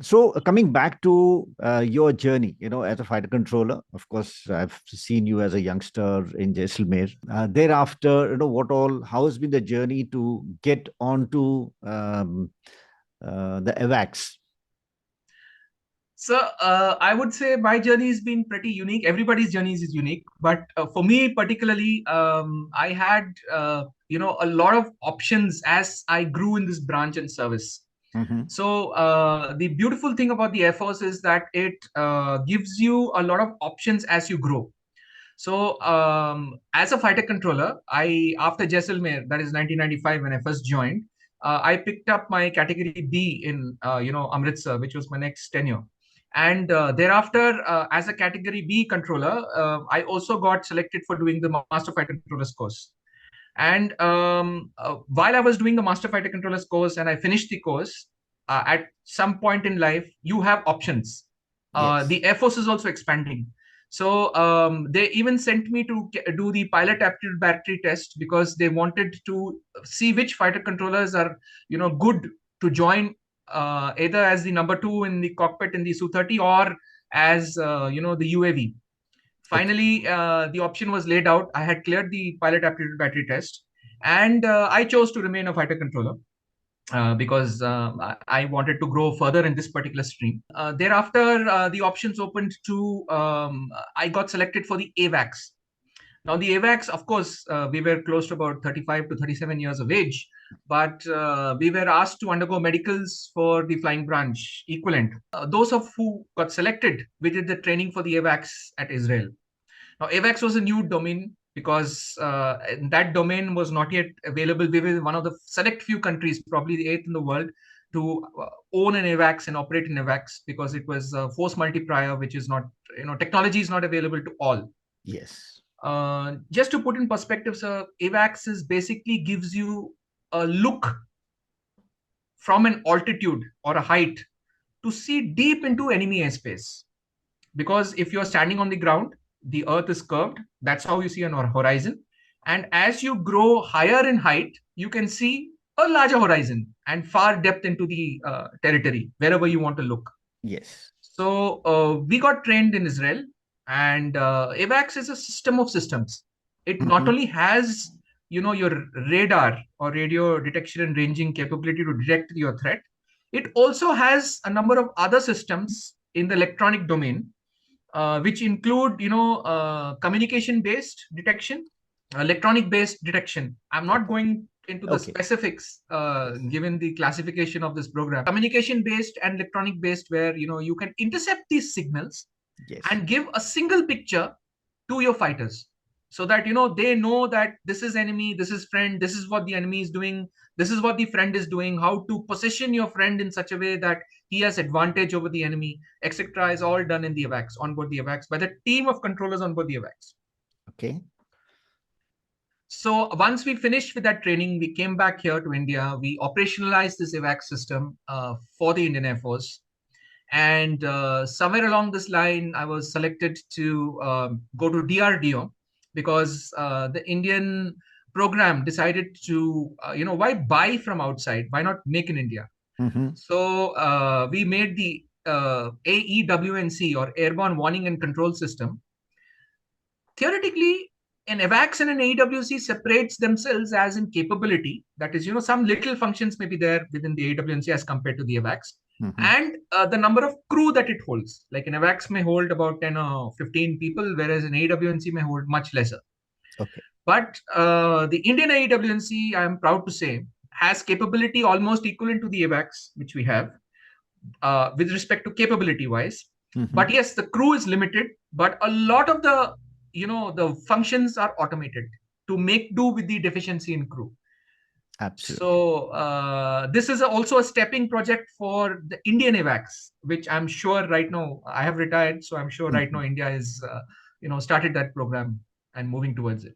So coming back to your journey, as a fighter controller, of course, I've seen you as a youngster in Jaisalmer. Thereafter, how has been the journey to get onto the AWACS? So I would say my journey has been pretty unique. Everybody's journey is unique, but for me particularly, I had a lot of options as I grew in this branch and service. Mm-hmm. So the beautiful thing about the Air Force is that it gives you a lot of options as you grow. So as a fighter controller, I after Jaisalmer, that is 1995 when I first joined, I picked up my category B in Amritsar, which was my next tenure. And thereafter, as a category B controller, I also got selected for doing the Master Fighter Controllers course. And while I was doing the Master Fighter Controllers course and I finished the course, at some point in life, you have options. Yes. The Air Force is also expanding. So they even sent me to do the pilot aptitude battery test because they wanted to see which fighter controllers are, good to join either as the number two in the cockpit in the Su-30 or as, the UAV. Okay. Finally, the option was laid out. I had cleared the pilot aptitude battery test, and I chose to remain a fighter controller because I wanted to grow further in this particular stream. Thereafter, the options opened to I got selected for the AWACS. Now, the AWACS, of course, we were close to about 35 to 37 years of age, but we were asked to undergo medicals for the flying branch equivalent. Those of who got selected, we did the training for the AWACS at Israel. Now, AWACS was a new domain because that domain was not yet available. We were one of the select few countries, probably the eighth in the world, to own an AWACS and operate an AWACS because it was force multiplier, which is not, technology is not available to all. Yes. Just to put in perspective, sir, AWACS is basically gives you a look from an altitude or a height to see deep into enemy airspace. Because if you're standing on the ground, the earth is curved. That's how you see an horizon. And as you grow higher in height, you can see a larger horizon and far depth into the territory, wherever you want to look. Yes. So we got trained in Israel, and AWACS is a system of systems. It not Mm-hmm. only has your radar or radio detection and ranging capability to detect your threat, it also has a number of other systems in the electronic domain, which include communication based detection, electronic based detection. I'm not Okay. going into the Okay. specifics Yes. given the classification of this program. Communication based and electronic based, where you can intercept these signals Yes. and give a single picture to your fighters, so that they know that this is enemy, this is friend, this is what the enemy is doing, this is what the friend is doing, how to position your friend in such a way that he has advantage over the enemy, etc. is all done in the AWACS, on board the AWACS, by the team of controllers on board the AWACS. Okay. So once we finished with that training, we came back here to India. We operationalized this AWACS system for the Indian Air Force. And somewhere along this line, I was selected to go to DRDO because the Indian program decided to, why buy from outside? Why not make in India? Mm-hmm. So we made the AEWNC, or Airborne Warning and Control System. Theoretically, an AWACS and an AWC separates themselves as in capability. That is, some little functions may be there within the AWNC as compared to the AWACS. Mm-hmm. And the number of crew that it holds. Like an AWACS may hold about 10 or 15 people, whereas an AWNC may hold much lesser. Okay. But the Indian AWNC, I am proud to say, has capability almost equivalent to the AWACS, which we have, with respect to capability wise. Mm-hmm. But yes, the crew is limited, but a lot of the functions are automated to make do with the deficiency in crew. Absolutely. So this is also a stepping project for the Indian AWACS, which I'm sure right now, I have retired, so I'm sure right Mm-hmm. now India is started that program and moving towards it.